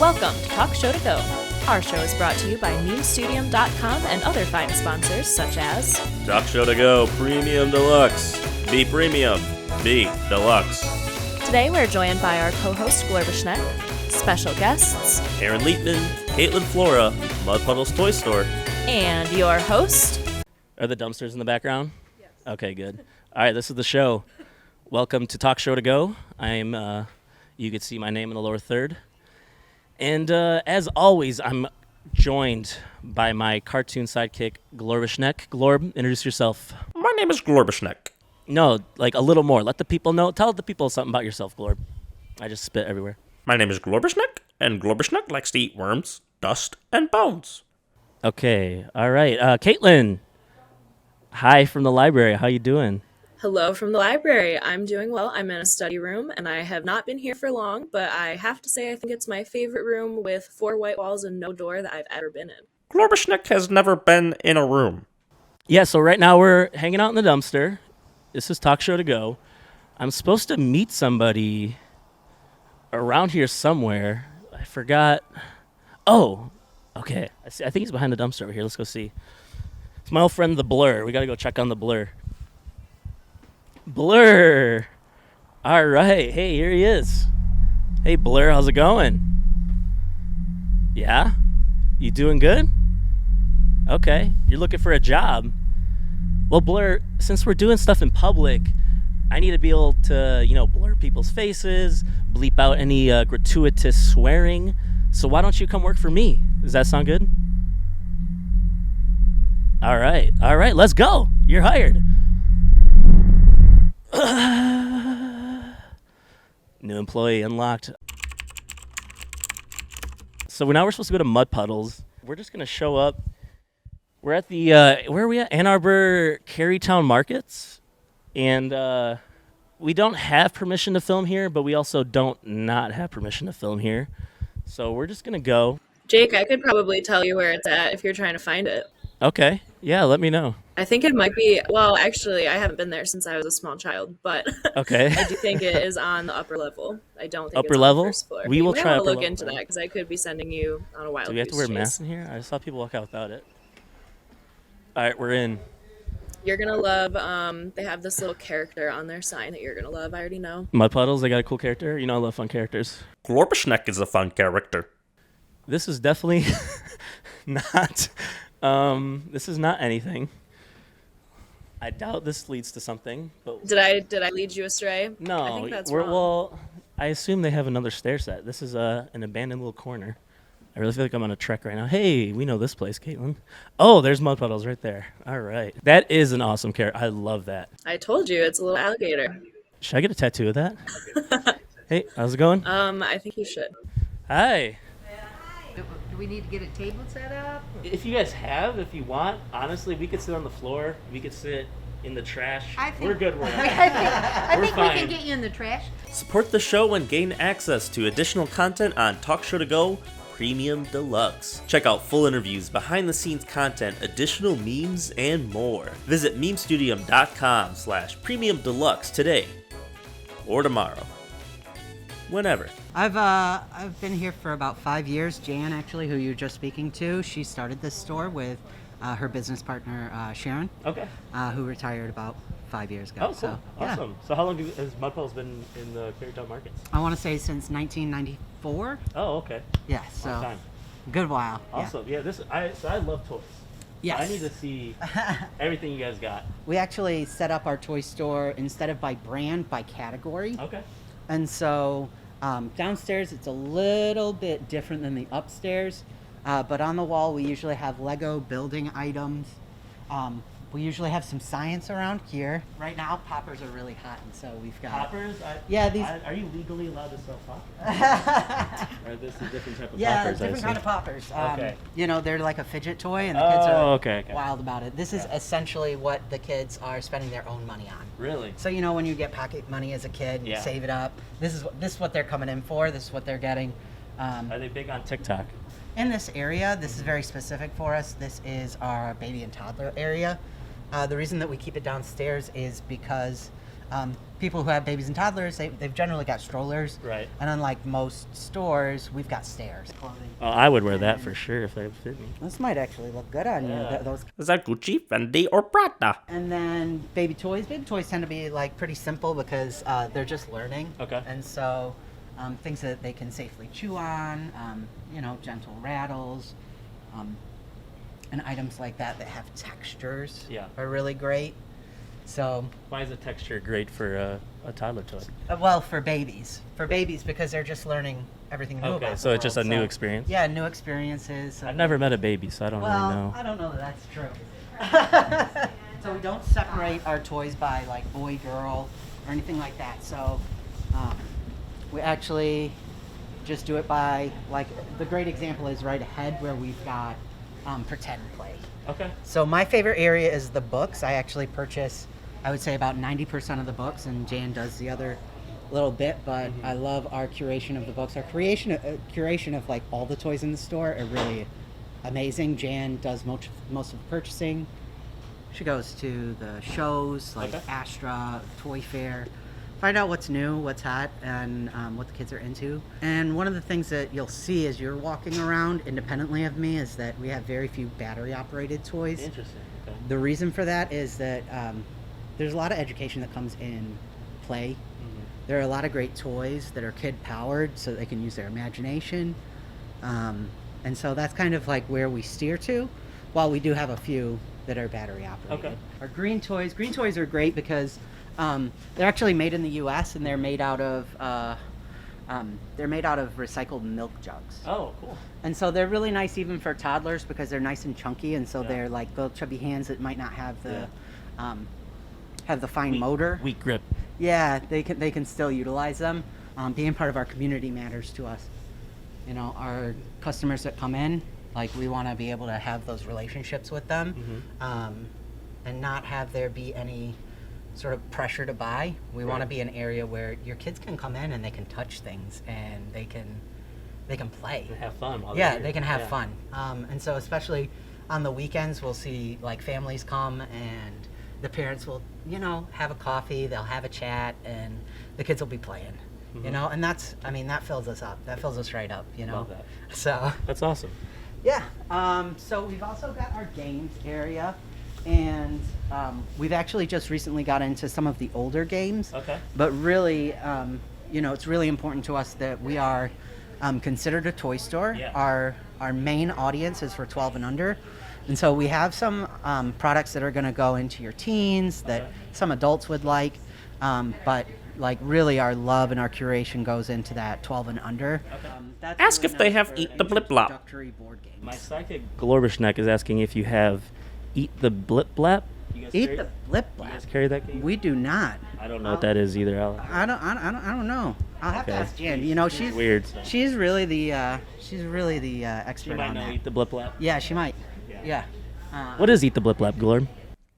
Welcome to Talk Show to Go. Our show is brought to you by MemeStudium.com and other fine sponsors such as Talk Show to Go Premium Deluxe. Be Premium. Be Deluxe. Today we're joined by our co-host Glorbasnexk, special guests Aaron Liepman, Caitlin Flora, Mudpuddles Toy Store. And your host. Are the dumpsters in the background? Yes. Okay, good. All right, this is the show. Welcome to Talk Show to Go. I'm, you can see my name in the lower third. And as always, I'm joined by my cartoon sidekick, Glorbasnexk. Glorb, introduce yourself. My name is Glorbasnexk. No, like a little more. Let the people know. Tell the people something about yourself, Glorb. I just spit everywhere. My name is Glorbasnexk, and Glorbasnexk likes to eat worms, dust, and bones. Okay, all right. Caitlin, hi from the library. How you doing? Hello from the library. I'm doing well. I'm in a study room, and I have not been here for long, but I have to say I think it's my favorite room with 4 white walls and no door that I've ever been in. Glorbasnexk has never been in a room. Yeah, so right now we're hanging out in the dumpster. This is Talk Show to Go. I'm supposed to meet somebody around here somewhere. I forgot. Oh, okay. I think he's behind the dumpster over here. Let's go see. It's my old friend, the Blur. We got to go check on the Blur. Blur. All right. Hey, here he is. Hey, Blur. How's it going? Yeah? You doing good? Okay. You're looking for a job. Well, Blur, since we're doing stuff in public, I need to be able to, blur people's faces, bleep out any gratuitous swearing. So why don't you come work for me? Does that sound good? All right. Let's go. You're hired. New employee unlocked. So now we're supposed to go to Mudpuddles. We're just going to show up. We're at the, where are we at? Ann Arbor Carytown Markets. And we don't have permission to film here, but we also don't not have permission to film here. So we're just going to go. Jake, I could probably tell you where it's at if you're trying to find it. Okay. Yeah, let me know. I think it might be, well, actually, I haven't been there since I was a small child, but okay. I do think it is on the upper level. I don't think upper it's level? on the first floor. We will try to look into that because I could be sending you on a wild Do we have to wear chase. masks in here? I saw people walk out without it. All right, we're in. You're going to love, they have this little character on their sign that you're going to love. I already know. Mudpuddles, they got a cool character. I love fun characters. Glorbasnexk is a fun character. This is definitely not, this is not anything. I doubt this leads to something. But Did I lead you astray? No, I think that's wrong. Well, I assume they have another stair set. This is an abandoned little corner. I really feel like I'm on a trek right now. Hey, we know this place, Caitlin. Oh, there's Mudpuddles right there. All right. That is an awesome character. I love that. I told you, it's a little alligator. Should I get a tattoo of that? Hey, how's it going? I think you should. Hi. Do we need to get a table set up? If you guys have, if you want, honestly, we could sit on the floor. We could sit in the trash. We're good. I think fine. we can get you in the trash. Support the show and gain access to additional content on Talk Show to Go Premium Deluxe. Check out full interviews, behind-the-scenes content, additional memes, and more. Visit MemeStudium.com/Premium Deluxe today or tomorrow. Whenever. I've been here for about 5 years. Jan, actually, who you were just speaking to, she started this store with her business partner, Sharon. Okay. Who retired about 5 years ago. Oh, cool. So, Awesome. Yeah. So how long has Mudpuddles been in the Carytown Markets? I want to say since 1994. Oh, okay. Yeah, so Long time. good while. Awesome. Yeah, I love toys. Yes. I need to see everything you guys got. We actually set up our toy store instead of by brand, by category. Okay. And so downstairs it's a little bit different than the upstairs, but on the wall we usually have Lego building items. We usually have some science around here. Right now poppers are really hot, and so we've got Poppers? Are you legally allowed to sell poppers? Or this is a different type of poppers? different kind of poppers. Okay. They're like a fidget toy, and the kids are okay. wild about it. This is essentially what the kids are spending their own money on. Really? So when you get pocket money as a kid, you Yeah. save it up. This is what they're coming in for. This is what they're getting. Are they big on TikTok? In this area, this is very specific for us. This is our baby and toddler area. The reason that we keep it downstairs is because people who have babies and toddlers, they've generally got strollers. Right. And unlike most stores, we've got stairs. Oh, I would wear that for sure if they would fit me. This might actually look good on you. Those. Is that Gucci, Fendi, or Prada? And then baby toys. Baby toys tend to be like pretty simple because they're just learning. Okay. And so things that they can safely chew on, gentle rattles, and items like that have textures are really great. So Why is the texture great for a toddler toy? well, for babies because they're just learning everything new about the so it's just a world. new So, experience? Yeah, new experiences. I've never met a baby, so I don't really know. I don't know that that's true. So we don't separate our toys by like boy, girl, or anything like that. So we actually just do it by, like, the great example is right ahead where we've got pretend play. Okay. So my favorite area is the books. I actually purchase, I would say, about 90% of the books, and Jan does the other little bit, but I love our curation of the books. Our curation of like all the toys in the store are really amazing. Jan does most of the purchasing. She goes to the shows like Astra, Toy Fair, find out what's new, what's hot, and what the kids are into. And one of the things that you'll see as you're walking around independently of me is that we have very few battery-operated toys. Interesting. Okay. The reason for that is that there's a lot of education that comes in play. There are a lot of great toys that are kid-powered so they can use their imagination. And so that's kind of like where we steer to, while we do have a few that are battery-operated. Okay. Our green toys are great because they're actually made in the U.S. and they're made out of recycled milk jugs. Oh, cool. And so they're really nice even for toddlers because they're nice and chunky, and so they're like little chubby hands that might not have the fine motor. Weak grip. Yeah, they can still utilize them. Being part of our community matters to us. You know, our customers that come in, like, we want to be able to have those relationships with them, and not have there be any sort of pressure to buy. We want to be an area where your kids can come in and they can touch things and they can play. They have fun. While Yeah, they can have fun. And so especially on the weekends, we'll see like families come and the parents will, have a coffee, they'll have a chat, and the kids will be playing. And that fills us up. That fills us right up, Love that. So That's awesome. yeah. So we've also got our games area, and we've actually just recently got into some of the older games. Okay. But really, it's really important to us that we are considered a toy store. Yeah. Our main audience is for 12 and under. And so we have some products that are going to go into your teens that some adults would like. But like really our love and our curation goes into that 12 and under. That's Ask really if they nice have for Eat the Blip Blop. introductory board games. My sidekick Glorbanexk is asking if you have Eat the Blip Blap. You guys Eat carry- the Blip You guys Blap. carry that game? We do not. I don't know what that is either. I don't know. I'll have to Okay. ask Jen. She's Weird. She's really the expert You might on know that. Eat the Blip Blap. Yeah, she might. Yeah. What is Eat the Blip Blap, Glorb?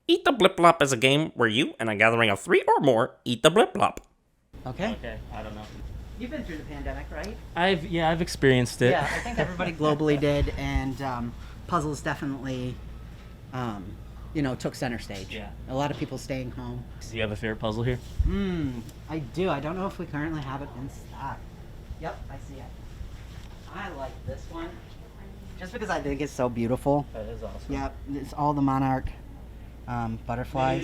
Eat the Blip Blop is a game where you and a gathering of 3 or more eat the Blip Blop. Okay. Okay, I don't know. You've been through the pandemic, right? I've experienced it. Yeah, I think everybody globally did, and puzzles definitely, took center stage. Yeah. A lot of people staying home. Do you have a favorite puzzle here? I do. I don't know if we currently have it in stock. Yep, I see it. I like this one, just because I think it's so beautiful. That is awesome. Yep, it's all the monarch butterflies.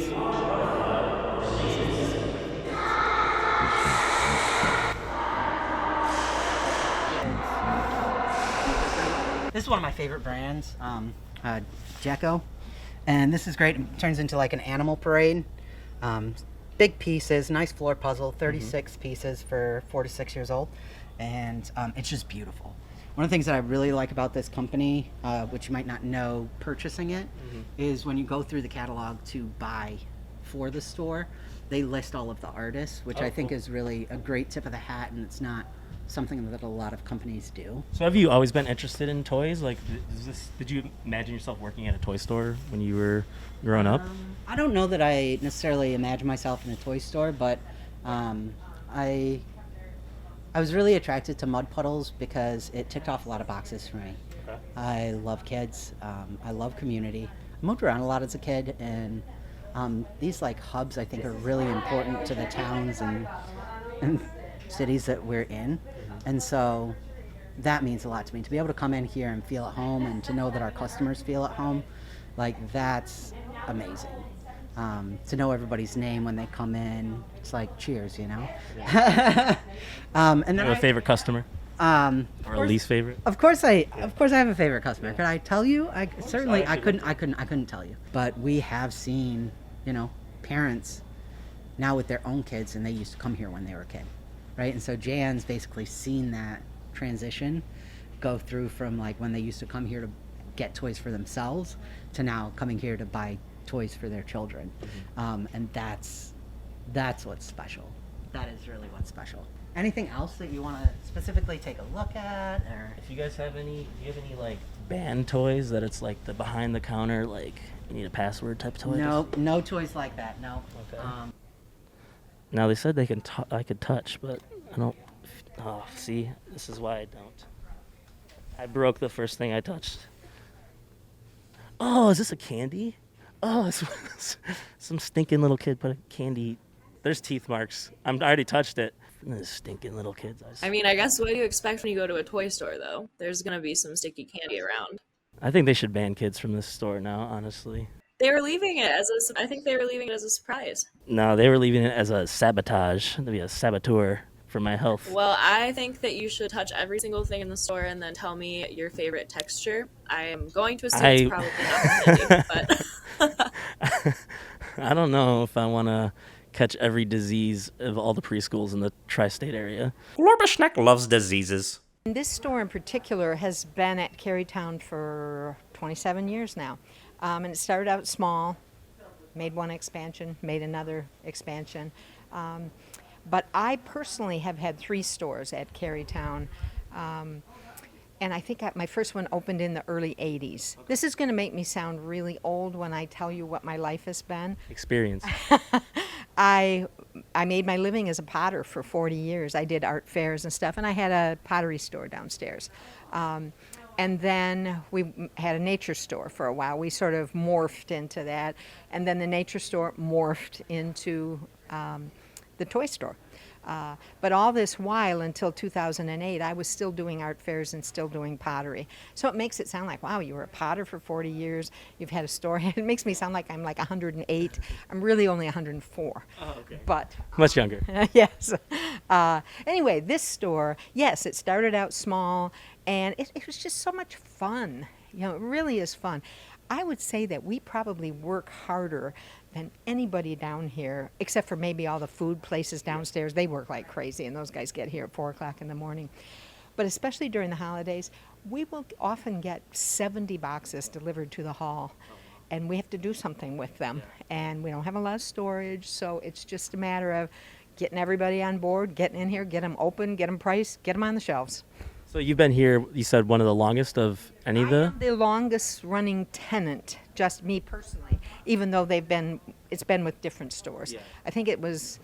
This is one of my favorite brands, Jekko, and this is great. It turns into like an animal parade. Big pieces, nice floor puzzle, 36 pieces for 4 to 6 years old, and it's just beautiful. One of the things that I really like about this company, which you might not know purchasing it, is when you go through the catalog to buy for the store, they list all of the artists, which I think is really a great tip of the hat, and it's not something that a lot of companies do. So have you always been interested in toys? Like, did you imagine yourself working at a toy store when you were growing up? I don't know that I necessarily imagine myself in a toy store, but I was really attracted to Mudpuddles because it ticked off a lot of boxes for me. I love kids. I love community. I moved around a lot as a kid, and These like hubs, I think, are really important to the towns and cities that we're in, and so that means a lot to me. To be able to come in here and feel at home, and to know that our customers feel at home, like that's amazing. To know everybody's name when they come in, it's like cheers, you know. And then You have a favorite customer or a least favorite? Of course I have a favorite customer. Could I tell you? I couldn't tell you. But we have seen, parents now with their own kids, and they used to come here when they were a kid, right? And so Jan's basically seen that transition go through from like when they used to come here to get toys for themselves to now coming here to buy toys for their children. And that's what's special. That is really what's special. Anything else that you want to specifically take a look at, or If you guys have do you have any like band toys that it's like the behind the counter, like you need a password type toy? no toys like that. No. Okay. Now they said I could touch, but I don't. Oh, see, this is why I don't. I broke the first thing I touched. Oh, is this a candy? Oh, it's some stinking little kid put a candy. There's teeth marks. I already touched it. These stinking little kids. I mean, I guess what do you expect when you go to a toy store, though? There's going to be some sticky candy around. I think they should ban kids from this store now, honestly. They were leaving it I think they were leaving it as a surprise. No, they were leaving it as a sabotage. To be a saboteur for my health. Well, I think that you should touch every single thing in the store and then tell me your favorite texture. I am going to assume it's probably not candy, but I don't know if I want to catch every disease of all the preschools in the tri-state area. Glorbanexk loves diseases. This store in particular has been at Carytown for 27 years now. And it started out small, made one expansion, made another expansion. But I personally have had 3 stores at Carytown. And I think my first one opened in the early 80s. This is going to make me sound really old when I tell you what my life has been. Experience. I made my living as a potter for 40 years. I did art fairs and stuff, and I had a pottery store downstairs. And then we had a nature store for a while. We sort of morphed into that. And then the nature store morphed into the toy store. But all this while, until 2008, I was still doing art fairs and still doing pottery. So it makes it sound like, wow, you were a potter for 40 years, you've had a store. It makes me sound like I'm like 108. I'm really only 104. Oh, okay. But Much younger. yes. Anyway, this store, yes, it started out small, and it was just so much fun. It really is fun. I would say that we probably work harder than anybody down here, except for maybe all the food places downstairs. They work like crazy, and those guys get here at 4 o'clock in the morning. But especially during the holidays, we will often get 70 boxes delivered to the hall, and we have to do something with them. And we don't have a lot of storage, so it's just a matter of getting everybody on board, getting in here, get them open, get them priced, get them on the shelves. So you've been here, you said, one of the longest of any of I am the longest running tenant, just me personally, even though it's been with different stores. Yeah. I think it was,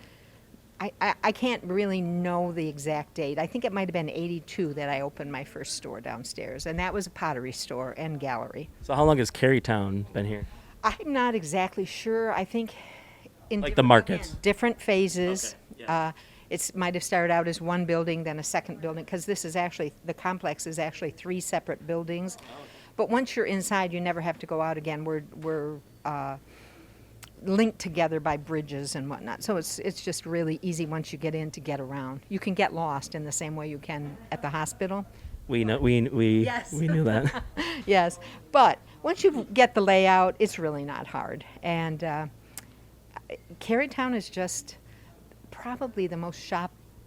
I can't really know the exact date. I think it might have been 82 that I opened my first store downstairs, and that was a pottery store and gallery. So how long has Carytown been here? I'm not exactly sure. I think in Like the markets? different phases. Okay. Yeah. It might have started out as one building, then a second building, because the complex is actually 3 separate buildings. But once you're inside, you never have to go out again. We're linked together by bridges and whatnot. So it's just really easy once you get in to get around. You can get lost in the same way you can at the hospital. We know Yes. we knew that. Yes, but once you get the layout, it's really not hard. And Carytown is just probably the most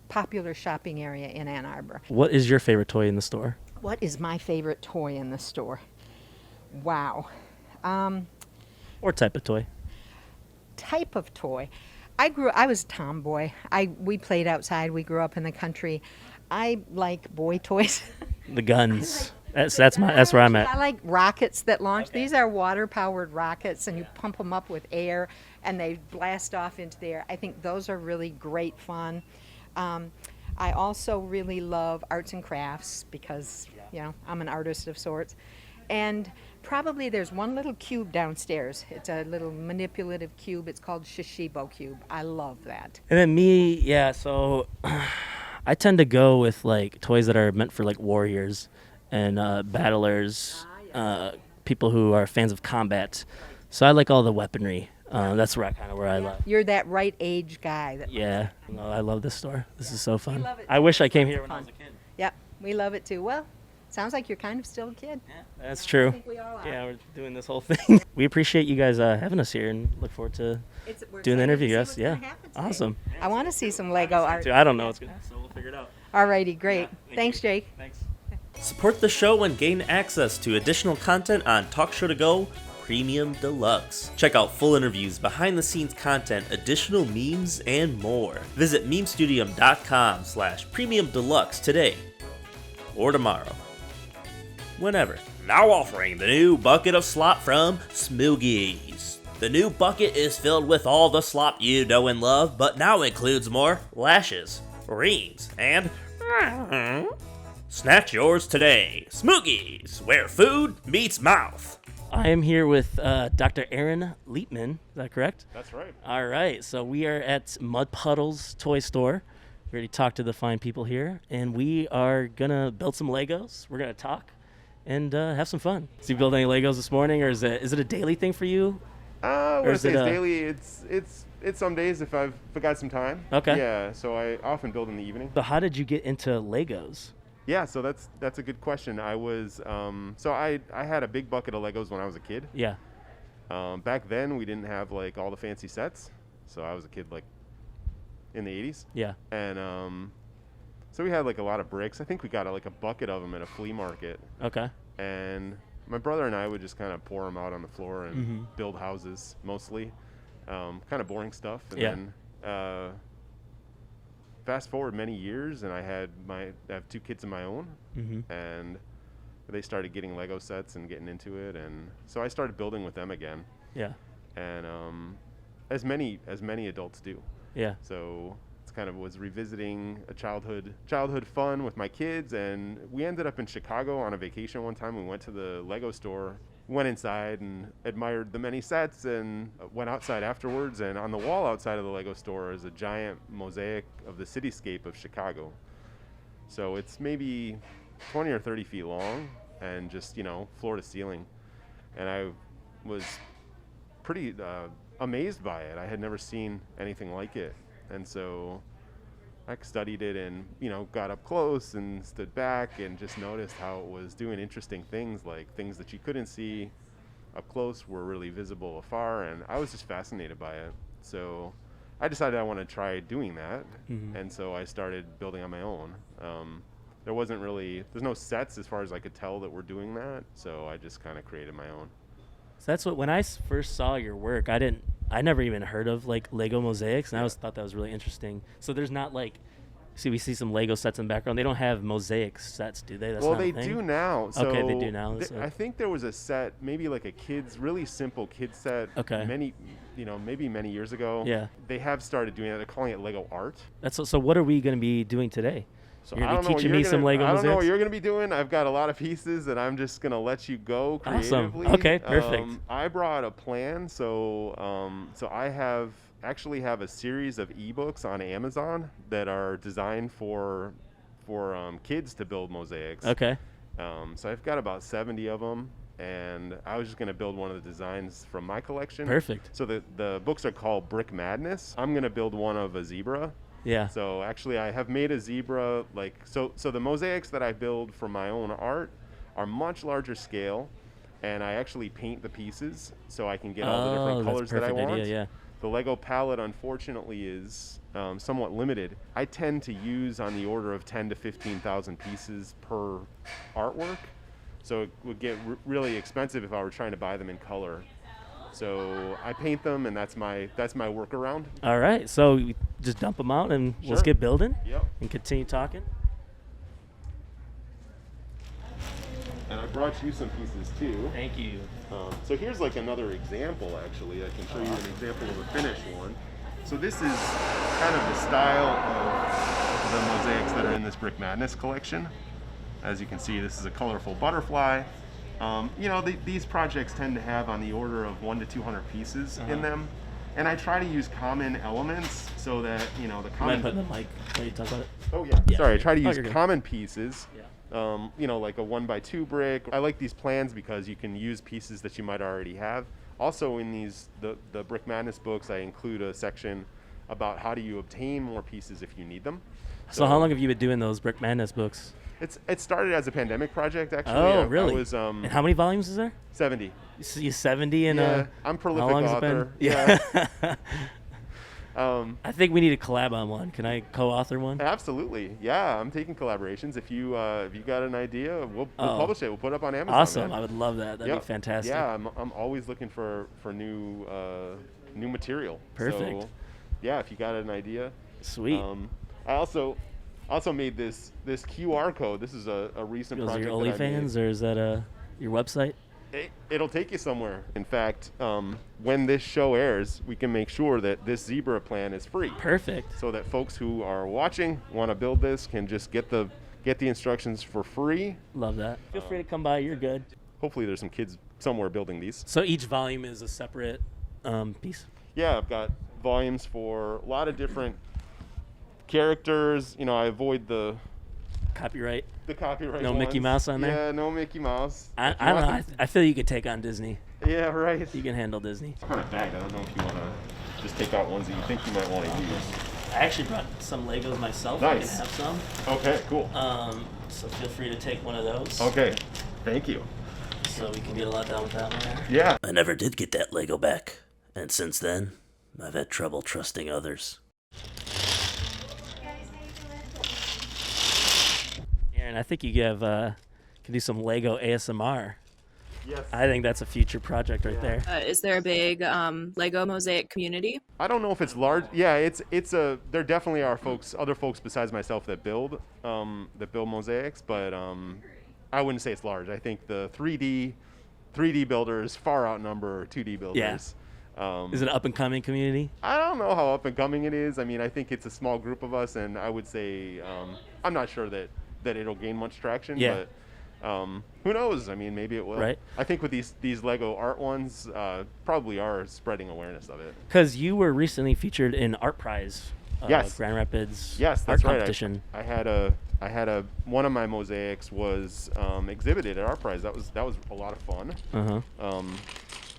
popular shopping area in Ann Arbor. What is your favorite toy in the store? What is my favorite toy in the store? Wow. Or type of toy? Type of toy. I was a tomboy. We played outside. We grew up in the country. I like boy toys. The guns. That's where I'm at. I like rockets that launch. Okay. These are water-powered rockets, and you pump them up with air, and they blast off into the air. I think those are really great fun. I also really love arts and crafts because, I'm an artist of sorts. And probably there's one little cube downstairs. It's a little manipulative cube. It's called Shishibo Cube. I love that. And then me, yeah, so I tend to go with like toys that are meant for like warriors and battlers, people who are fans of combat. So I like all the weaponry. That's where I love. You're that right age guy. Yeah, no, I love this store. This is so fun. love it I wish I came here when I was a kid. Yep, we love it too. Well, sounds like you're kind of still a kid. Yeah, that's true. I think we all are. Yeah, we're doing this whole thing. We appreciate you guys having us here and look forward to We're doing the excited interview. to see Yes, what's yeah, gonna happen today. awesome. I want to see some Lego art. I don't know what's going to happen, so we'll figure it out. Alrighty, great. Yeah, Thanks, Jake. Thanks. Support the show and gain access to additional content on Talk Show To Go Premium Deluxe. Check out full interviews, behind-the-scenes content, additional memes, and more. Visit memestudium.com/premium deluxe today or tomorrow. Whenever. Now offering the new bucket of slop from Smoogies. The new bucket is filled with all the slop you know and love, but now includes more lashes, reams, and snatch yours today. Smoogies, where food meets mouth. I am here with Dr. Aaron Liepman. Is that correct? That's right. All right. So we are at Mudpuddles Toy Store. We already talked to the fine people here, and we are going to build some Legos. We're going to talk and have some fun. So you build any Legos this morning, or is it a daily thing for you? I Or would is say it it's a- daily. It's some days if I've got some time. Okay. Yeah, so I often build in the evening. So how did you get into Legos? Yeah, so that's a good question. I was so I had a big bucket of Legos when I was a kid. Yeah. Back then we didn't have like all the fancy sets, so I was a kid like in the 80s. Yeah. And so we had like a lot of bricks. I think we got like a bucket of them at a flea market. Okay. And my brother and I would just kind of pour them out on the floor and build houses mostly. Kind of boring stuff. And Yeah. then fast forward many years, and I have 2 kids of my own, and they started getting Lego sets and getting into it, and so I started building with them again. Yeah. And as many adults do. Yeah. So it's kind of was revisiting a childhood fun with my kids, and we ended up in Chicago on a vacation one time. We went to the Lego store, went inside and admired the many sets, and went outside afterwards, and on the wall outside of the Lego store is a giant mosaic of the cityscape of Chicago. So it's maybe 20 or 30 feet long and just, floor to ceiling. And I was pretty amazed by it. I had never seen anything like it. And so I studied it and, got up close and stood back and just noticed how it was doing interesting things, like things that you couldn't see up close were really visible afar. And I was just fascinated by it. So I decided I want to try doing that. And so I started building on my own. There's no sets as far as I could tell that we're doing that. So I just kind of created my own. So that's when I first saw your work, I never even heard of like Lego mosaics, and I always thought that was really interesting. So there's not like, we see some Lego sets in the background. They don't have mosaic sets, do they? That's well, not they a thing? do now. So Okay, they do now. I think there was a set, maybe like a really simple kids set. Okay. Maybe many years ago. Yeah. They have started doing it. They're calling it Lego art. So what are we going to be doing today? So You're I going don't to know be what teaching you're me some Lego I don't know what mosaics? you're going to be doing. I've got a lot of pieces, and I'm just going to let you go creatively. Awesome. Okay, perfect. I brought a plan. So I actually have a series of ebooks on Amazon that are designed for kids to build mosaics. Okay. So I've got about 70 of them, and I was just going to build one of the designs from my collection. Perfect. So the books are called Brick Madness. I'm going to build one of a zebra. Yeah. So actually I have made a zebra, so the mosaics that I build for my own art are much larger scale, and I actually paint the pieces so I can get all the different colors that's a that I perfect want. idea, yeah. The Lego palette, unfortunately, is somewhat limited. I tend to use on the order of 10 to 15,000 pieces per artwork, so it would get really expensive if I were trying to buy them in color. So I paint them, and that's my workaround. All right. So we just dump them out, and let's Sure. get building Yep. and continue talking. And I brought you some pieces too. Thank you. So here's like another example, actually. I can show you an example of a finished one. So this is kind of the style of the mosaics that are in this Brick Madness collection. As you can see, this is a colorful butterfly. These projects tend to have on the order of 100 to 200 pieces in them. And I try to use common elements so that, the common... Put the mic when you talk about it. Oh, yeah. Sorry, I try to Oh, use you're good. common pieces. Yeah. Like a 1x2 brick. I like these plans because you can use pieces that you might already have. Also in the Brick Madness books, I include a section about how do you obtain more pieces if you need them. So how long have you been doing those Brick Madness books? It started as a pandemic project, actually. Oh, really? I was, and how many volumes is there? 70. You 70 and Yeah, I'm prolific how long has it author. been? Yeah. I think we need to collab on one. Can I co-author one? Absolutely. Yeah, I'm taking collaborations. If you got an idea, we'll publish it. We'll put it up on Amazon. Awesome. Man. I would love that. That'd be fantastic. Yeah, I'm always looking for new material. Perfect. So, yeah, if you got an idea. Sweet. I also made this QR code. This is a recent Those are project your that I made. OnlyFans, or is that your website? It'll take you somewhere. In fact, when this show airs, we can make sure that this zebra plan is free. Perfect. So that folks who are watching, want to build this, can just get the instructions for free. Love that. Feel free to come by. You're good. Hopefully there's some kids somewhere building these. So each volume is a separate piece? Yeah, I've got volumes for a lot of different characters. I avoid the Copyright. copyright No ones. Mickey Mouse on there? Yeah, no Mickey Mouse. I don't know. I feel you could take on Disney. Yeah, right. You can handle Disney. It's kind of bagged. I don't know if you want to just take out ones that you think you might want to use. I actually brought some Legos myself. Nice. I can have some. Okay, cool. So feel free to take one of those. Okay, thank you. So we can get a lot done with that one there. Yeah. I never did get that Lego back, and since then, I've had trouble trusting others. Aaron, I think you have can do some Lego ASMR. Yes. I think that's a future project right there. Is there a big Lego Mosaic community? I don't know if it's large. Yeah, there definitely are other folks besides myself that build mosaics, but I wouldn't say it's large. I think the 3D builders far outnumber 2D builders. Yeah. Is it an up and coming community? I don't know how up and coming it is. I mean, I think it's a small group of us, and I would say I'm not sure that it'll gain much traction. Yeah. But who knows? I mean, maybe it will. Right. I think with these Lego art ones, probably are spreading awareness of it. Because you were recently featured in Art Prize. Yes. Grand Rapids. Yes, art that's right. competition. I had a one of my mosaics was exhibited at Art Prize. That was a lot of fun.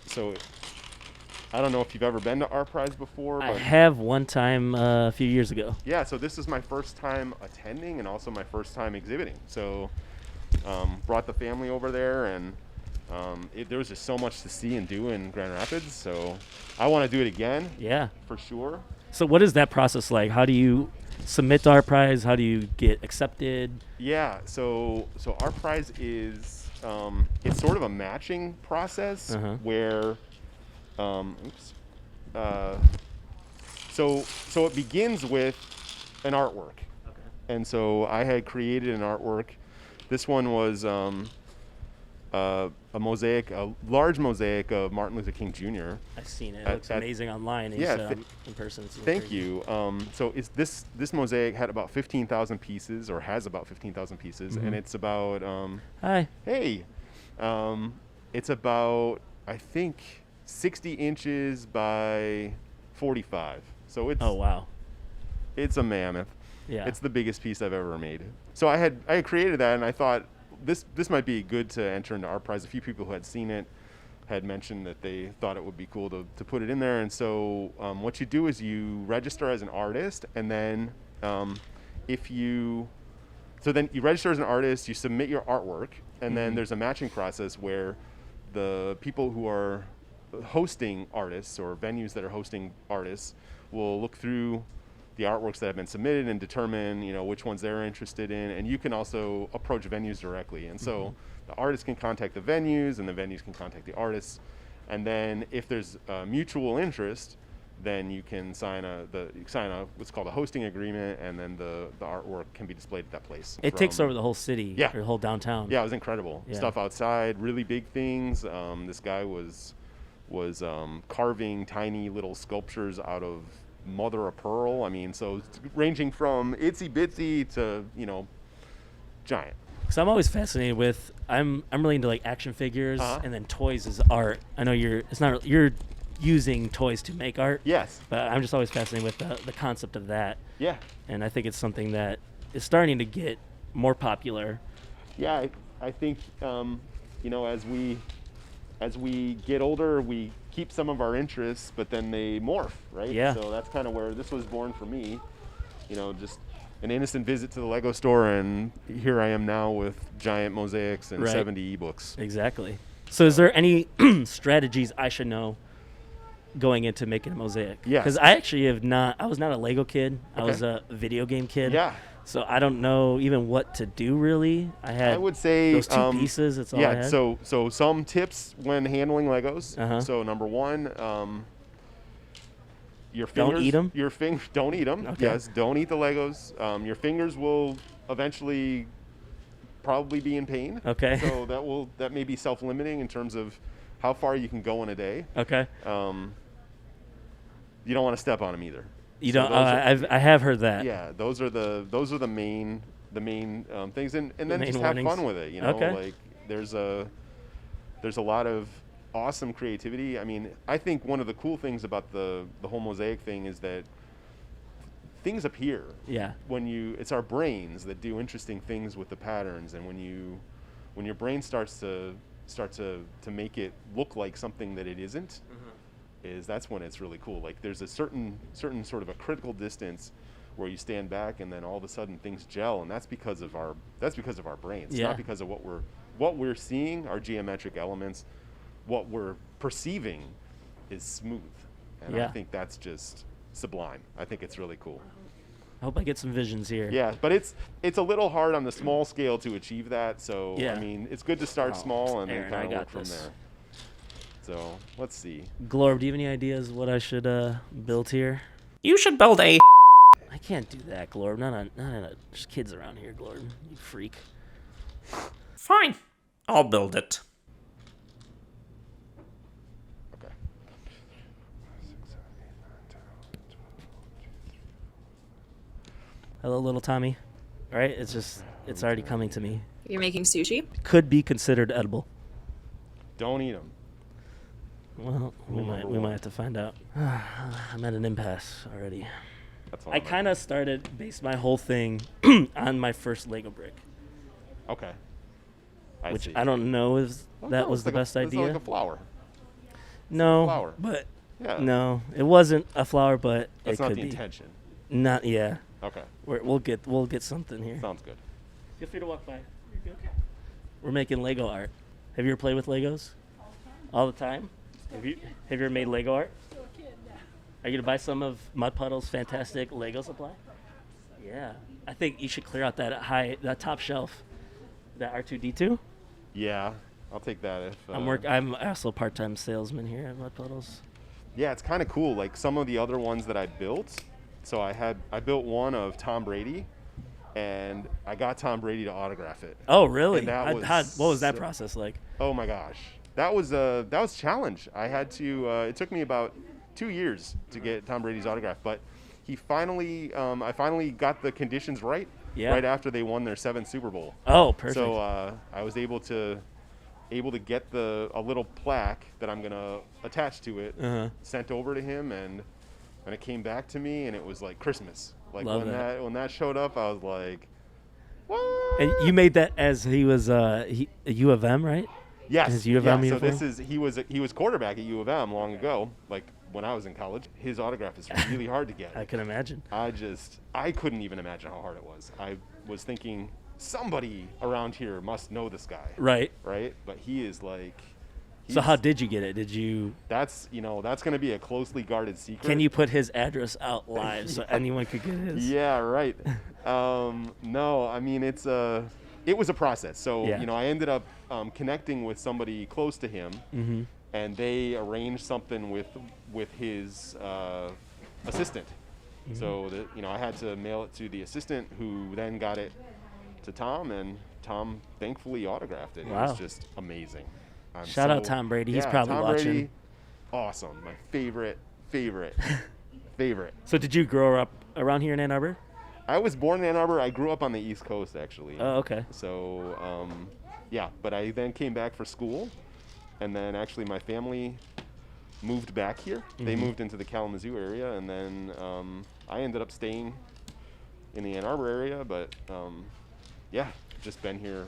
So I don't know if you've ever been to Art Prize before, but I have one time a few years ago. yeah. So this is my first time attending and also my first time exhibiting. So brought the family over there, and there was just so much to see and do in Grand Rapids. So I want to do it again. Yeah. For sure. So what is that process like? How do you submit to Art Prize? How do you get accepted? Yeah, so our prize is it's sort of a matching process where so it begins with an artwork. Okay. And so I had created an artwork. This one was a mosaic, a large mosaic of Martin Luther King Jr. I've seen it. It looks amazing online. Yeah, In person. It's Thank crazy. you. So it's this mosaic had about 15,000 pieces, or has about 15,000 pieces, and it's about Hi. hey, it's about, I think, 60 inches by 45. So it's Oh wow. it's a mammoth. Yeah. It's the biggest piece I've ever made. So I had created that, and I thought this might be good to enter into Art Prize. A few people who had seen it had mentioned that they thought it would be cool to put it in there. And so what you do is you register as an artist, and then you register as an artist, you submit your artwork, and then there's a matching process where the people who are hosting artists, or venues that are hosting artists, will look through the artworks that have been submitted and determine, which ones they're interested in. And you can also approach venues directly. And so the artists can contact the venues, and the venues can contact the artists. And then if there's mutual interest, then you can sign what's called a hosting agreement, and then the artwork can be displayed at that place. It takes over the whole city. Yeah. Or the whole downtown. Yeah, it was incredible. Yeah. Stuff outside, really big things. This guy was carving tiny little sculptures out of mother of pearl. I mean, so ranging from itsy bitsy to giant. Because I'm always fascinated with I'm really into like action figures, and then toys is art. I know you're using toys to make art. Yes. But I'm just always fascinated with the concept of that. Yeah. And I think it's something that is starting to get more popular. Yeah, I think as we get older, we keep some of our interests, but then they morph, right? Yeah. So that's kind of where this was born for me. Just an innocent visit to the Lego store, and here I am now with giant mosaics and 70 ebooks. Exactly. So is there any strategies I should know going into making a mosaic? Yes. Because I actually I was not a Lego kid. Okay. I was a video game kid. Yeah. So I don't know even what to do really. I would say those two pieces. That's all I had. So some tips when handling Legos. Uh-huh. So number one, your fingers. Don't eat them. Don't eat them. Okay. Yes, don't eat the Legos. Your fingers will eventually probably be in pain. Okay. So that may be self-limiting in terms of how far you can go in a day. Okay. You don't want to step on them either. You don't. I have heard that. Yeah, those are the main things, and then main just warnings. have fun with it. Okay. Like there's a lot of awesome creativity. I mean, I think one of the cool things about the whole mosaic thing is that things appear. Yeah. It's our brains that do interesting things with the patterns, and when your brain starts to make it look like something that it isn't, that's when it's really cool. Like there's a certain sort of a critical distance where you stand back, and then all of a sudden things gel, and that's because of our brains. Yeah. Not because of what we're seeing, our geometric elements. What we're perceiving is smooth, and I think that's just sublime. I think it's really cool. I hope I get some visions here. Yeah, but it's a little hard on the small scale to achieve that. So Yeah. I mean, it's good to start small and Aaron, then kind I of got work from this. there. So let's see. Glorb, do you have any ideas what I should build here? You should build a. I can't do that, Glorb. There's kids around here, Glorb. You freak. Fine. I'll build it. Okay. Hello, little Tommy. All right, it's already coming to me. You're making sushi? Could be considered edible. Don't eat them. Well, we might have to find out. I'm at an impasse already. That's all. I kind of based my whole thing on my first Lego brick, Okay. which see. I don't know if that was the best It's idea. like a flower. No, flower. but Yeah. no, it wasn't a flower, but That's it not could the be. intention. Not yeah. Okay. We'll get something here. Sounds good. Feel free to walk by. You're good. We're making Lego art. Have you ever played with Legos? All the time. Have you ever made Lego art? Are you gonna buy some of Mudpuddles' fantastic Lego supply? Yeah. I think you should clear out that top shelf. That R2D2. Yeah, I'll take that if. I'm also a part-time salesman here at Mudpuddles. Yeah, it's kind of cool. Like some of the other ones that I built. So I built one of Tom Brady, and I got Tom Brady to autograph it. Oh, really? And that What was that so- process like? Oh my gosh, that was a challenge. I had to. It took me about 2 years to get Tom Brady's autograph, but I finally got the conditions right. Yeah. Right after they won their 7th Super Bowl. Oh, perfect. So I was able to get a little plaque that I'm gonna attach to it, sent over to him, and it came back to me, and it was like Christmas. Like Love when that showed up, I was like, what? And you made that as he was a U of M, right? Yes. His U of yeah, M so uniform? he was quarterback at U of M long ago, like when I was in college. His autograph is really hard to get. I can imagine. I couldn't even imagine how hard it was. I was thinking somebody around here must know this guy. Right. Right? But he is like. So how did you get it? Did you? That's going to be a closely guarded secret. Can you put his address out live so anyone could get his? Yeah, right. No, I mean it was a process. So Yeah. I ended up connecting with somebody close to him, and they arranged something with his assistant. So that I had to mail it to the assistant, who then got it to Tom, and Tom thankfully autographed it. Wow. It was just amazing. Shout out Tom Brady. He's probably Tom watching. Brady, awesome. My favorite. So did you grow up around here in Ann Arbor? I was born in Ann Arbor. I grew up on the East Coast, actually. Oh, okay. So, yeah, but I then came back for school, and then actually my family moved back here. They moved into the Kalamazoo area, and then I ended up staying in the Ann Arbor area, but yeah, just been here.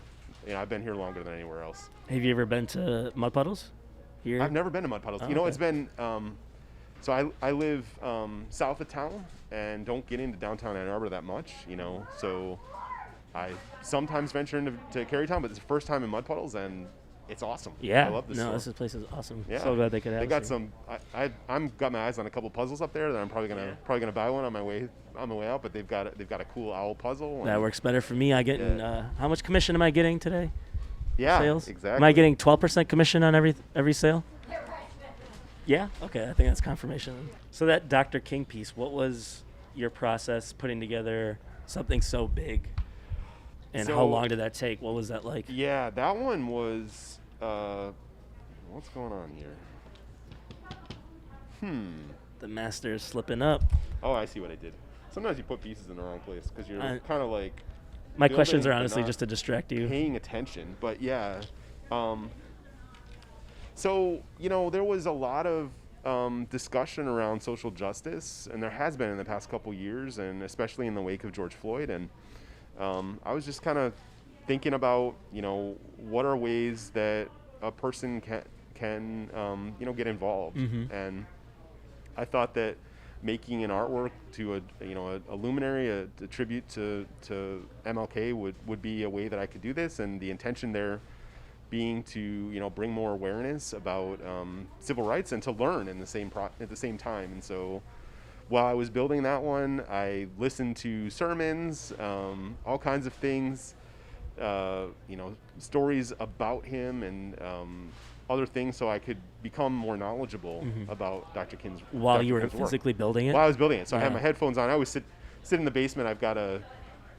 I've been here longer than anywhere else. Have you ever been to Mudpuddles? Here? I've never been to Mudpuddles. Oh, you know, okay. it's been, so I live south of town and don't get into downtown Ann Arbor that much, so I sometimes venture into Carytown, but it's the first time in Mudpuddles, and it's awesome. Yeah. I love this store. This place is awesome. Yeah. So glad they could have They us got here. some. I'm got my eyes on a couple puzzles up there that I'm probably gonna buy one on my way out. But they've got a cool owl puzzle. And That works better for me. How much commission am I getting today? Yeah, Sales? exactly. Am I getting 12% commission on every sale? Yeah. Okay. I think that's confirmation. So that Dr. King piece, what was your process putting together something so big? And how long did that take? What was that like? Yeah, that one was. What's going on here? The master is slipping up. Oh, I see what I did. Sometimes you put pieces in the wrong place because you're I- kind of like My questions building are but honestly not just to distract you. paying attention. But yeah, so there was a lot of discussion around social justice, and there has been in the past couple years, and especially in the wake of George Floyd. And I was just kind of thinking about what are ways that a person can get involved. And I thought that making an artwork to a luminary, a tribute to MLK would be a way that I could do this, and the intention there being to bring more awareness about civil rights and to learn at the same time. And so while I was building that one, I listened to sermons, all kinds of things, stories about him and other things, so I could become more knowledroom about Dr. King's While Dr. you were King's work. physically building it? While I was building it, so I had Yeah. my headphones on. I always sit in the basement. I've got a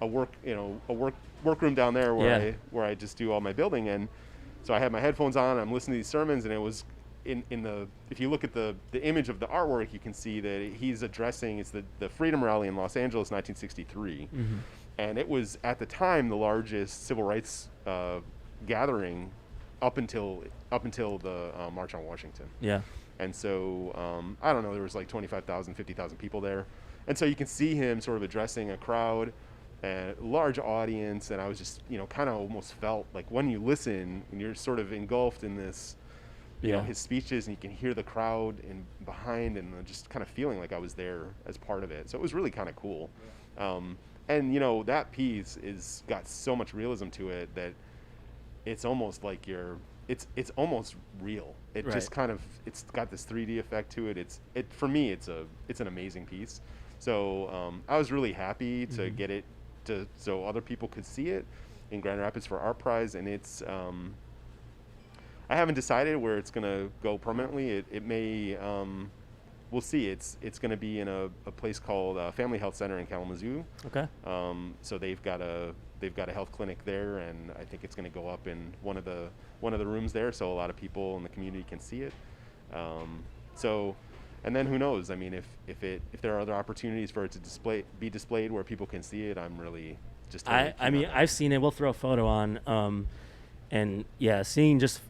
workroom down there where I just do all my building, and so I had my headphones on. I'm listening to these sermons, and it was if you look at the image of the artwork, you can see that he's addressing the Freedom Rally in Los Angeles, 1963, and it was at the time the largest civil rights gathering up until the March on Washington. Yeah. And so, I don't know, there was like 25,000, 50,000 people there. And so you can see him sort of addressing a crowd, a large audience, and I was just, kind of almost felt like when you listen, when you're sort of engulfed in this, his speeches, and you can hear the crowd behind, and just kind of feeling like I was there as part of it. So it was really kind of cool. And, that piece got so much realism to it that it's almost like it's almost real. It just kind of, it's got this 3D effect to it. For me, it's an amazing piece. So I was really happy to get it so other people could see it in Grand Rapids for Art Prize, and it's I haven't decided where it's gonna go permanently. It may we'll see. It's going to be in a place called Family Health Center in Kalamazoo. Okay. So they've got a health clinic there, and I think it's going to go up in one of the rooms there, so a lot of people in the community can see it. And then who knows? I mean, if there are other opportunities for it to be displayed where people can see it, I'm really just. Totally I mean, I've seen it. We'll throw a photo on, and yeah, seeing just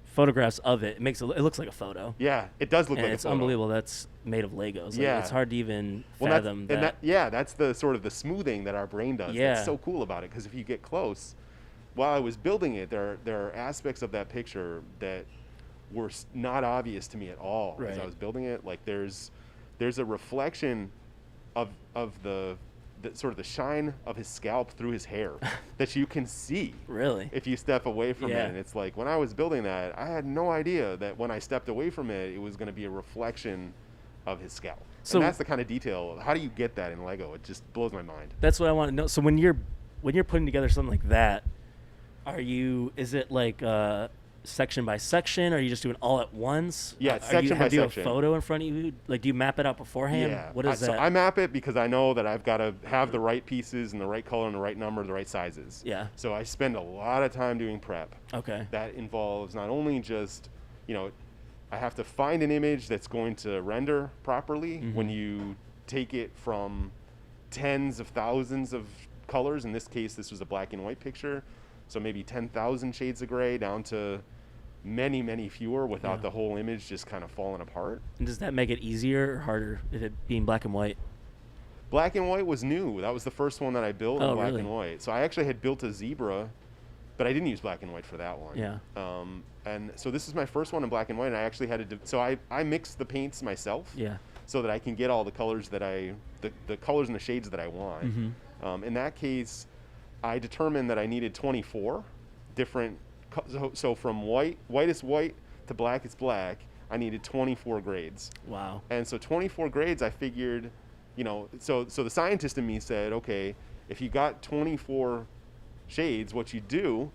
photographs of it, it looks like a photo. Yeah, it does look like a photo. It's unbelievable. That's made of Legos. Like, Yeah, it's hard to even fathom that. That's the sort of the smoothing that our brain does. Yeah. That's so cool about it, because if you get close, while I was building it, there are aspects of that picture that were not obvious to me at all as I was building it. Like there's a reflection of the sort of the shine of his scalp through his hair that you can see. Really? If you step away from Yeah. it. And it's like, when I was building that, I had no idea that when I stepped away from it, it was going to be a reflection of his scalp. So and that's the kind of detail. How do you get that in Lego? It just blows my mind. That's what I want to know. So when you're putting together something like that, is it like section by section? Or are you just doing all at once? Yeah, it's section by do you section. have a photo in front of you? Like, do you map it out beforehand? Yeah. What is that? So I map it because I know that I've got to have the right pieces and the right color and the right number, the right sizes. Yeah. So I spend a lot of time doing prep. Okay. That involves not only just, I have to find an image that's going to render properly when you take it from tens of thousands of colors. In this case, this was a black and white picture, so maybe 10,000 shades of gray down to many, many fewer without the whole image just kind of falling apart. And does that make it easier or harder, it being black and white? Black and white was new. That was the first one that I built in black really? and white. So I actually had built a zebra, but I didn't use black and white for that one. Yeah. And so this is my first one in black and white, and I actually had to. So I mixed the paints myself. Yeah. So that I can get all the colors that the colors and the shades that I want. Mm-hmm. In that case, I determined that I needed 24 different. So from whitest white to blackest black, I needed 24 grades. Wow. And so 24 grades, I figured, so the scientist in me said, okay, if you got 24 shades, what you do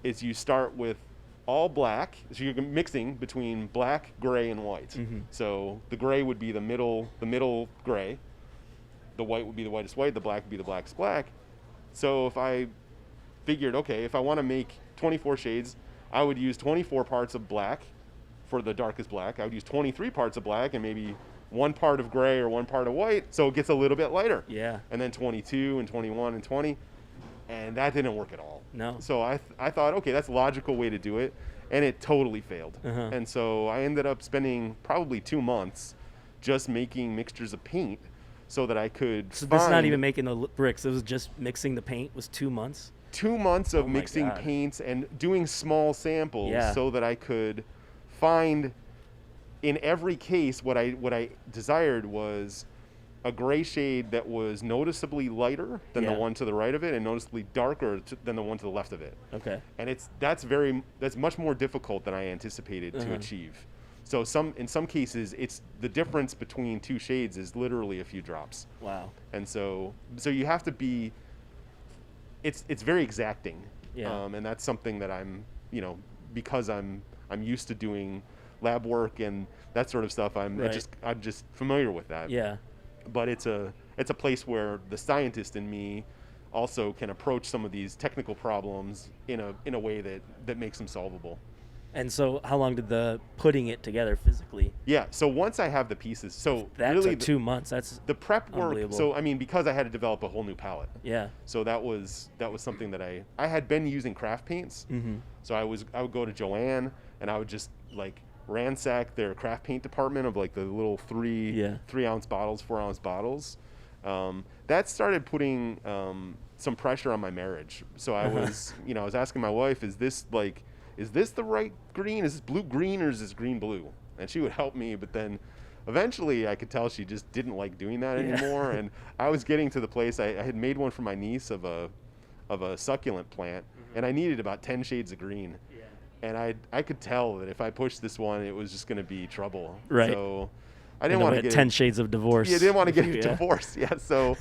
is you start with all black. So you're mixing between black, gray, and white. Mm-hmm. So the gray would be the middle gray. The white would be the whitest white. The black would be the blackest black. So if I figured, okay, if I want to make 24 shades, I would use 24 parts of black for the darkest black. I would use 23 parts of black and maybe 1 part of gray or 1 part of white, so it gets a little bit lighter. Yeah. And then 22 and 21 and 20, and that didn't work at all. No. So I thought, okay, that's a logical way to do it, and it totally failed. Uh-huh. And so I ended up spending probably 2 months just making mixtures of paint so that I could So this is not even making the bricks. It was just mixing the paint. Was 2 months. 2 months of Oh my mixing God. paints and doing small samples Yeah. so that I could find in every case what I desired was a gray shade that was noticeably lighter than the Yeah. one to the right of it and noticeably darker than the one to the left of it. Okay. And that's much more difficult than I anticipated to achieve. So in some cases it's the difference between 2 shades is literally a few drops. Wow. And so you have to be it's very exacting. Yeah. And that's something that I'm, because I'm used to doing lab work and that sort of stuff, I'm just familiar with that. Yeah. But it's a place where the scientist in me also can approach some of these technical problems in a way that makes them solvable. And so how long did the putting it together physically? Yeah, so once I have the pieces, so That really took 2 months. That's the prep work. unbelievable. So I mean, because I had to develop a whole new palette. Yeah. So that was something that I had been using craft paints. Mm-hmm. So I would go to Joann and I would just like ransack their craft paint department of like the little 3 ounce bottles, 4 ounce bottles. That started putting some pressure on my marriage. So I was I was asking my wife, is this the right green? Is this blue green or is this green blue? And she would help me, but then eventually I could tell she just didn't like doing that anymore. And I was getting to the place I had made one for my niece of a succulent plant, and I needed about 10 shades of green. Yeah. And I could tell that if I pushed this one, it was just going to be trouble. Right. So I didn't want to get 10 shades of divorce. Yeah, didn't want to get a divorce. Yeah. So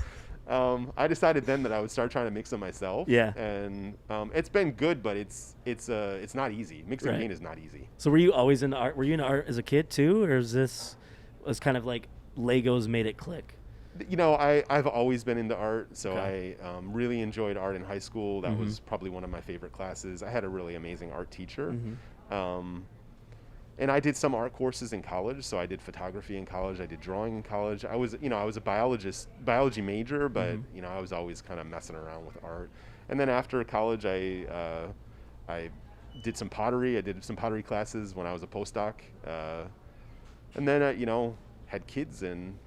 I decided then that I would start trying to mix them myself. Yeah. And it's been good, but it's not easy. Mixing Right. paint is not easy. So were you always into art? Were you into art as a kid too, or is this was kind of like Legos made it click? I've always been into art, so Okay. I really enjoyed art in high school. That was probably one of my favorite classes. I had a really amazing art teacher. And I did some art courses in college. So I did photography in college. I did drawing in college. I was a biology major, but I was always kind of messing around with art. And then after college, I did some pottery. I did some pottery classes when I was a postdoc. And then had kids, and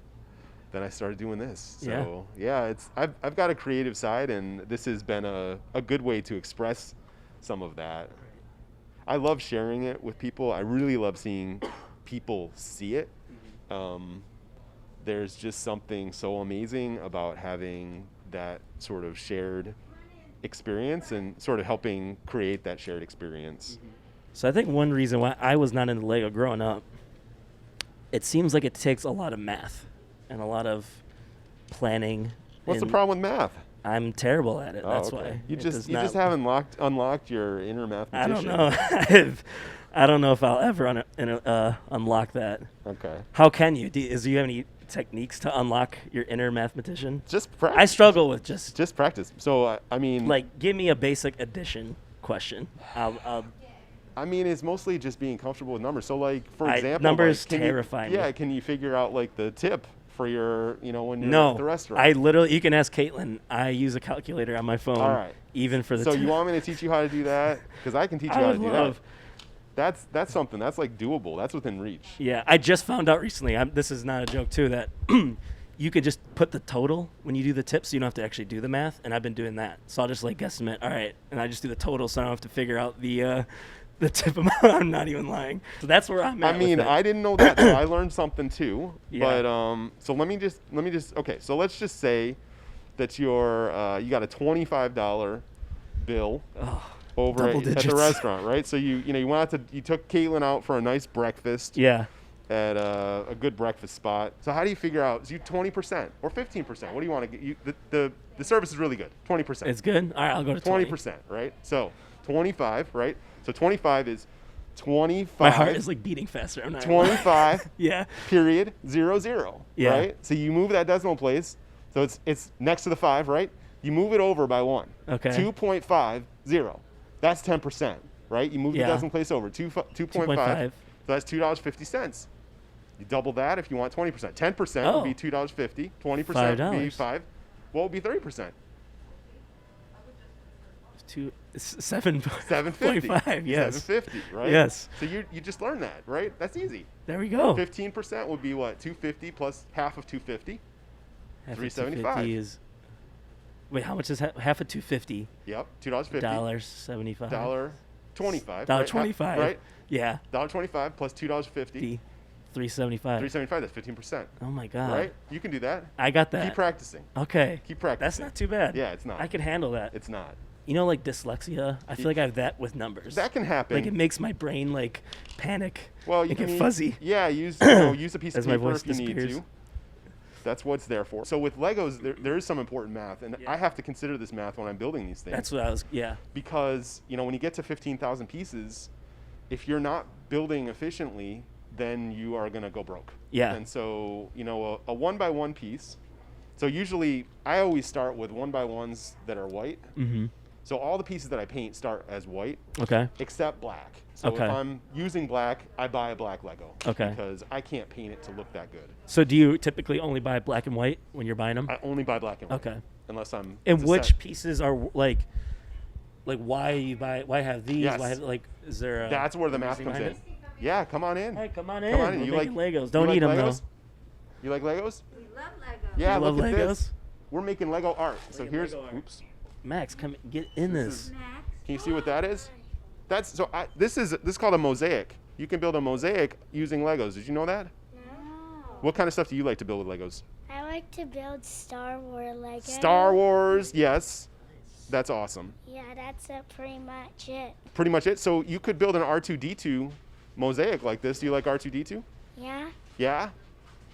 then I started doing this. So I've got a creative side, and this has been a good way to express some of that. I love sharing it with people. I really love seeing people see it. There's just something so amazing about having that sort of shared experience and sort of helping create that shared experience. So I think one reason why I was not into Lego growing up, it seems like it takes a lot of math and a lot of planning. What's the problem with math? I'm terrible at it. That's okay. why. You It just does you just not- haven't unlocked your inner I mathematician. don't know. I don't know if I'll ever unlock that. Okay. How can you? Do you have any techniques to unlock your inner mathematician? Just practice. I struggle with just practice. So I mean, like give me a basic addition question. I mean, it's mostly just being comfortable with numbers. So like, for example, numbers like, terrify me. Yeah, can you figure out like the tip for your, when you're No, at the restaurant? I literally, you can ask Caitlin. I use a calculator on my phone. All right. Even for the. So you want me to teach you how to do that? Because I can teach you how to do that. That's something. That's like doable. That's within reach. Yeah, I just found out recently. This is not a joke too. That you could just put the total when you do the tips. So you don't have to actually do the math. And I've been doing that. So I'll just like guesstimate. All right, and I just do the total, so I don't have to figure out the tip amount. I'm not even lying. So that's where I'm at. I mean, I didn't know that. So I learned something too. Yeah. But so let me just okay. So let's just say that you got a $25 bill over at the restaurant, right? So you took Caitlin out for a nice breakfast. Yeah. At a good breakfast spot. So how do you figure out? Is you 20% or 15%? What do you want to get? The service is really good. 20%. It's good. All right, I'll go to 20%, right? So 25, right? So 25 is 25. My heart is like beating faster. I'm not 25. Yeah. Period 00. Yeah. Right. So you move that decimal place. So it's next to the 5, right? You move it over by 1. Okay. 2.50. That's 10%, right? You move the decimal place over 2.5. So that's $2.50. You double that if you want 20%. 10% would be $2.50. 20% would be $5. What would be 30%? $7.50. Yes. $7.50, right? Yes. So you just learned that, right? That's easy. There we go. 15% would be what? $2.50 plus half of $2.50. $3.75 is. Wait, how much is half of $2.50? Yep, $2.50. $1.75. $1.25. $1.25. Right? Yeah. $1.25 plus $2.50. $3.75. $3.75. That's 15%. Oh my God. Right? You can do that. I got that. Keep practicing. Okay. Keep practicing. That's not too bad. Yeah, it's not. I can handle that. It's not. You know, like dyslexia. I feel like I have that with numbers. That can happen. Like it makes my brain like panic. Well, you get fuzzy. Yeah, use a piece of As my paper voice if you need disappears. to. That's what it's there for. So with Legos, there is some important math, and I have to consider this math when I'm building these things. That's what I was. Yeah. Because when you get to 15,000 pieces, if you're not building efficiently, then you are gonna go broke. Yeah. And so a 1x1 piece. So usually I always start with 1x1s that are white. Mm-hmm. So all the pieces that I paint start as white. Okay. Except black. So if I'm using black, I buy a black Lego. Okay. Because I can't paint it to look that good. So do you typically only buy black and white when you're buying them? I only buy black and white. Okay. Unless I'm. And which pieces are like why you buy? Why have these? Yes. Why have is there? That's where the math comes in. Yeah, come on in. Hey, come on in. Come on in. We're You like Legos? Don't eat them Legos? though. You like Legos? We love Legos. Yeah, You love look at Legos? this. We're making Lego art. So here's. Lego art. Oops. Max, come get in this. Max. Can you see what that is? This is called a mosaic. You can build a mosaic using Legos. Did you know that? No. What kind of stuff do you like to build with Legos? I like to build Star Wars Legos. Star Wars, yes. That's awesome. Yeah, that's pretty much it. Pretty much it. So you could build an R2-D2 mosaic like this. Do you like R2-D2? Yeah? Yeah?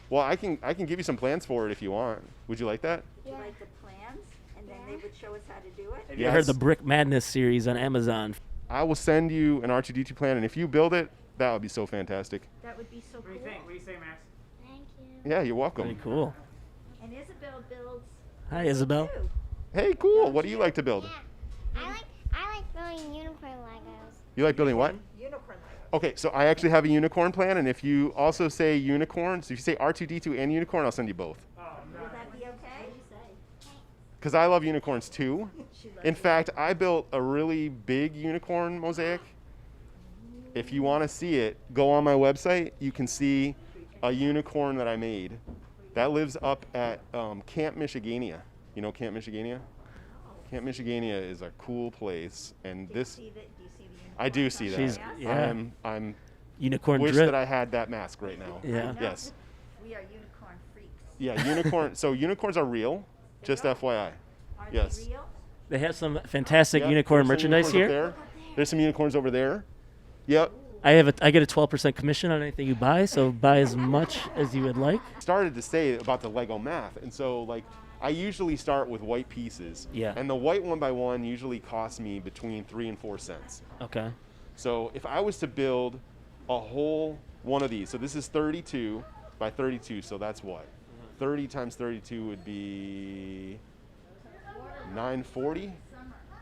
Well, I can give you some plans for it if you want. Would you like that? Yeah. Like the plans, and then they would show us how to do it. Have you heard the Brick Madness series on Amazon? I will send you an R2-D2 plan, and if you build it, that would be so fantastic. That would be so cool. What do you say, Max? Thank you. Yeah, you're welcome. Very cool. And Isabel builds. Hi, Isabel. too. Hey, cool. What do you like to build? I like building unicorn Legos. You like building what? Unicorn Legos. Okay, so I actually have a unicorn plan, and if you also say unicorn, so if you say R2-D2 and unicorn, I'll send you both. Would that be okay? Because I love unicorns too. In fact, I built a really big unicorn mosaic. If you want to see it, go on my website. You can see a unicorn that I made. That lives up at Camp Michigania. You know Camp Michigania? Camp Michigania is a cool place, and Do you this see the unicorn? I do see that. She's- yeah. I'm Unicorn wish drip. that I had that mask right now. Yeah. Yes. We are unicorn freaks. Yeah, unicorn. So unicorns are real. Just FYI. Are Yes. they real? They have some fantastic Yep, unicorn there's some merchandise unicorns here. up there. There's some unicorns over there. Yep. I get a 12% commission on anything you buy, so buy as much as you would like. Started to say about the Lego math, and so like I usually start with white pieces. Yeah. And the white 1x1 usually costs me between 3 and 4 cents. Okay. So if I was to build a whole one of these, so this is 32 by 32, so that's what? 30 times 32 would be 940.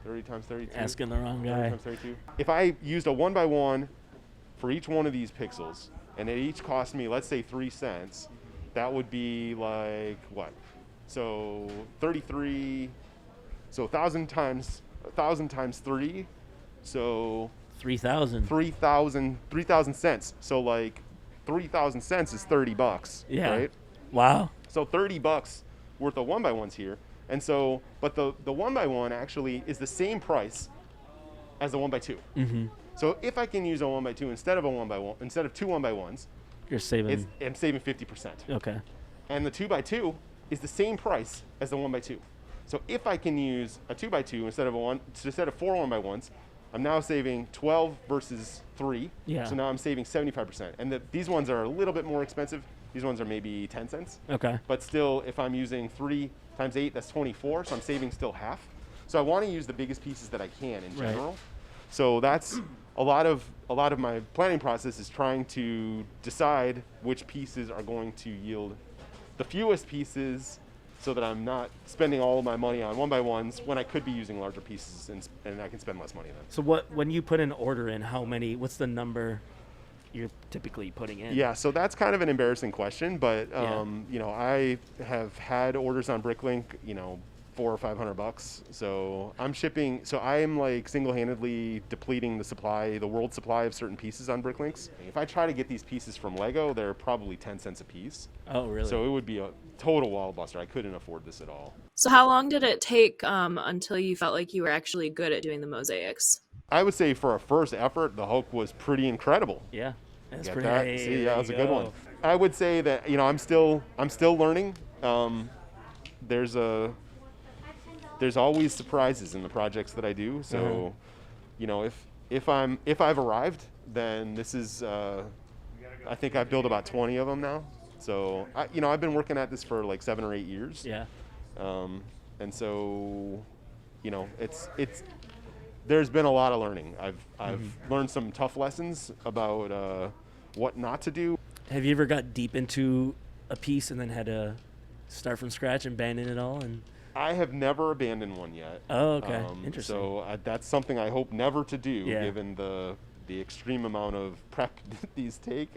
30 times 32. Asking the wrong 30 guy. times 32. If I used a 1x1 for each one of these pixels, and it each cost me, let's say 3 cents, that would be like what? So 33. So 1,000 times 3. So 3,000. 3,000 cents. So like 3,000 cents is $30. Yeah. Right. Wow. So $30 worth of 1x1s here. And so, but the 1x1 actually is the same price as the 1x2. Mm-hmm. So if I can use a 1x2 instead of a 1x1, instead of 2 1x1s, You're saving. I'm saving 50%. Okay. And the 2x2 is the same price as the 1x2. So if I can use a 2x2 instead of 4 1x1s, I'm now saving 12 versus 3. Yeah. So now I'm saving 75%. And these ones are a little bit more expensive. These ones are maybe 10 cents. Okay. But still, if I'm using 3 times 8, that's 24. So I'm saving still half. So I want to use the biggest pieces that I can in general. Right. So that's a lot of my planning process is trying to decide which pieces are going to yield the fewest pieces, so that I'm not spending all of my money on 1x1s when I could be using larger pieces and I can spend less money then. So when you put an order in, what's the number you're typically putting in? Yeah, so that's kind of an embarrassing question, but you know, I have had orders on Bricklink, you know, $400 or $500. So I'm shipping. So I am like single-handedly depleting the world supply of certain pieces on Bricklinks. If I try to get these pieces from Lego, they're probably 10 cents a piece. Oh, really? So it would be a total wall buster. I couldn't afford this at all. So how long did it take until you felt like you were actually good at doing the mosaics? I would say for a first effort, the Hulk was pretty incredible. Yeah. That's Get pretty. that? Hey, See, there yeah, that was you a good go. one. I would say that, you know, I'm still learning. There's always surprises in the projects that I do. So, you know, if I've arrived, then this is I think I've built about 20 of them now. So I've been working at this for like 7 or 8 years. Yeah. And so, you know, there's been a lot of learning. I've learned some tough lessons about what not to do. Have you ever got deep into a piece and then had to start from scratch and abandon it all? And I have never abandoned one yet. Oh, okay. Interesting. So that's something I hope never to do, Yeah. given the extreme amount of prep that these take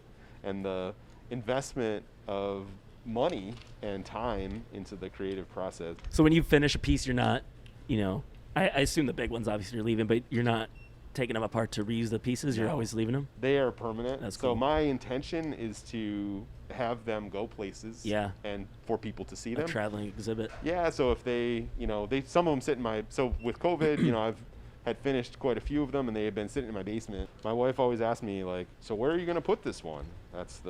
and the investment of money and time into the creative process. So when you finish a piece, you're not, you know, I assume the big ones obviously you're leaving, but you're not taking them apart to reuse the pieces. You're No. always leaving them. They are permanent. That's So cool. my intention is to have them go places. Yeah. And for people to see A them. traveling exhibit. Yeah, so if some of them sit in so with COVID, I've had finished quite a few of them and they had been sitting in my basement. My wife always asked me like, so where are you going to put this one? That's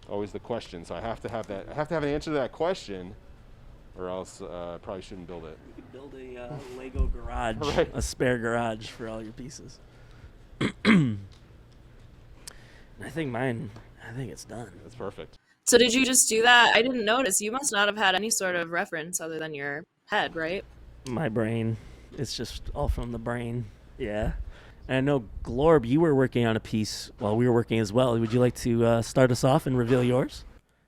always the question. So I have to have an answer to that question or else I probably shouldn't build it. You could build a Lego garage, Right. a spare garage for all your pieces. I think it's done. That's perfect. So did you just do that? I didn't notice. You must not have had any sort of reference other than your head, right? My brain. It's just all from the brain. Yeah. And I know, Glorb, you were working on a piece while we were working as well. Would you like to start us off and reveal yours?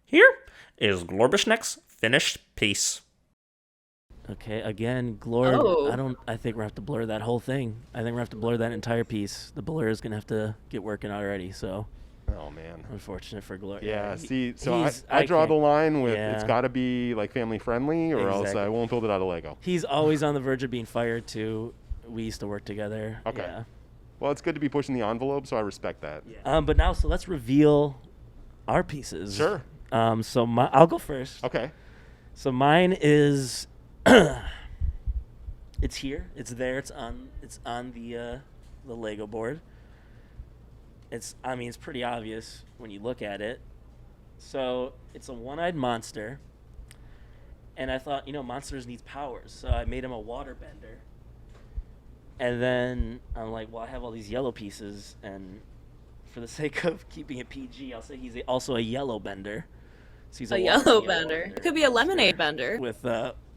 Here is Glorbasnexk's finished piece. Okay, again, Glorb, Oh. I think we're going to have to blur that whole thing. I think we're going to have to blur that entire piece. The blur is going to have to get working already, so Oh man. unfortunate for Glorb. Yeah, he- see, so he's- I draw can't- the line with Yeah. it's got to be like family friendly or else Exactly. I won't build it out of Lego. He's always on the verge of being fired, too. We used to work together. Okay. Yeah. Well, it's good to be pushing the envelope, so I respect that. But now, so let's reveal our pieces. Sure. So I'll go first. Okay. So mine is, it's here. It's there. It's on the Lego board. It's pretty obvious when you look at it. So it's a one-eyed monster. And I thought, monsters need powers. So I made him a water bender. And then I'm like, well, I have all these yellow pieces, and for the sake of keeping it PG, I'll say he's also a yellow bender. So he's A water yellow bender. It could be a lemonade bender. with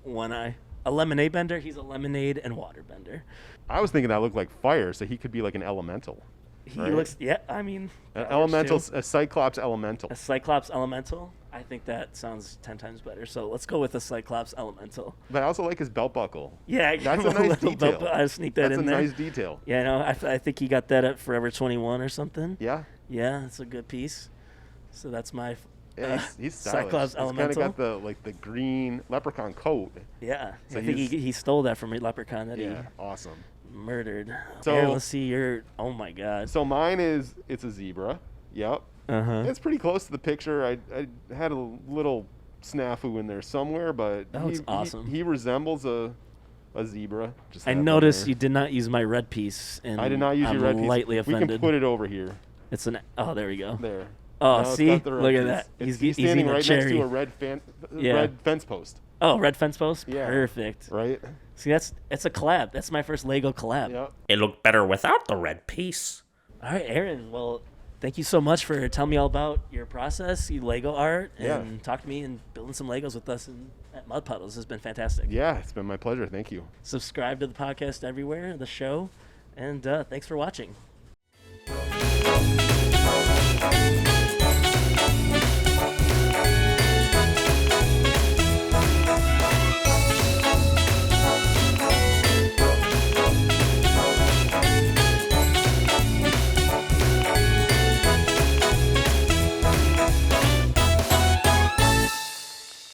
one eye. A lemonade bender. He's a lemonade and water bender. I was thinking that looked like fire, so he could be like an elemental. He Right. looks. Yeah, An that works elemental, too. a Cyclops elemental. A Cyclops elemental. I think that sounds 10 times better. So let's go with a Cyclops elemental. But I also like his belt buckle. Yeah, That's a nice detail. I sneak that That's in a there. nice detail. Yeah, no, I think he got that at Forever 21 or something. Yeah. Yeah, it's a good piece. So that's my Yeah, he's stylish. Cyclops He's kind of Elemental? got the green leprechaun coat. Yeah. So I think he stole that from Leprechaun that Yeah, awesome. he murdered. So- Here, let's see your. Oh my God. So it's a zebra. Yep. Uh-huh. It's pretty close to the picture. I had a little snafu in there somewhere, but That looks awesome. He resembles a zebra. Just I have one noticed there. you did not use my red piece, and I did not use I'm your red piece. lightly We offended. can put it over here. It's an. Oh, there we go. There. Oh, Now it's see? got the red Look at piece. that. He's He's standing eating a right next cherry. to a red fence post. Oh, red fence post. Yeah. Perfect. Right. See, it's a collab. That's my first Lego collab. Yep. It looked better without the red piece. All right, Aaron. Well, thank you so much for telling me all about your process, your Lego art, and talking to me and building some Legos with us at Mudpuddles. This has been fantastic. Yeah, it's been my pleasure. Thank you. Subscribe to the podcast everywhere, the show, and thanks for watching.